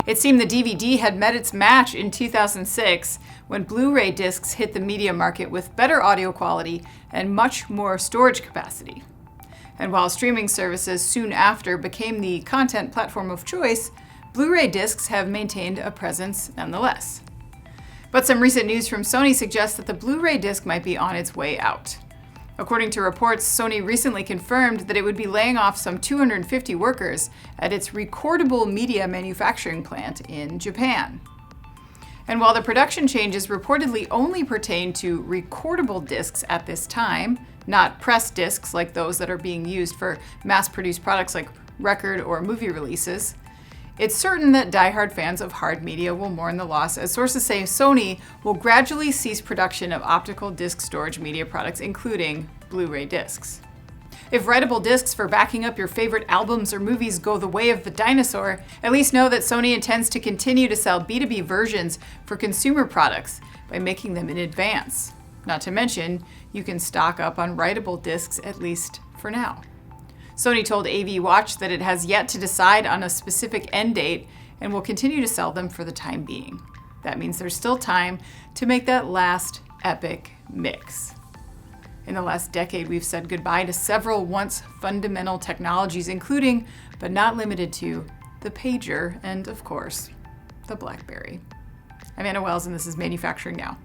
It seemed the DVD had met its match in 2006 when Blu-ray discs hit the media market with better audio quality and much more storage capacity. And while streaming services soon after became the content platform of choice, Blu-ray discs have maintained a presence nonetheless. But some recent news from Sony suggests that the Blu-ray disc might be on its way out. According to reports, Sony recently confirmed that it would be laying off some 250 workers at its Recordable media manufacturing plant in Japan. And while the production changes reportedly only pertain to recordable discs at this time, not press discs like those that are being used for mass-produced products like record or movie releases, it's certain that diehard fans of hard media will mourn the loss, as sources say Sony will gradually cease production of optical disc storage media products, including Blu-ray discs. If writable discs for backing up your favorite albums or movies go the way of the dinosaur, at least know that Sony intends to continue to sell B2B versions for consumer products by making them in advance. Not to mention, you can stock up on writable discs at least for now. Sony told AV Watch that it has yet to decide on a specific end date and will continue to sell them for the time being. That means there's still time to make that last epic mix. In the last decade, we've said goodbye to several once fundamental technologies, including, but not limited to, the pager and, of course, the BlackBerry. I'm Anna Wells, and this is Manufacturing Now.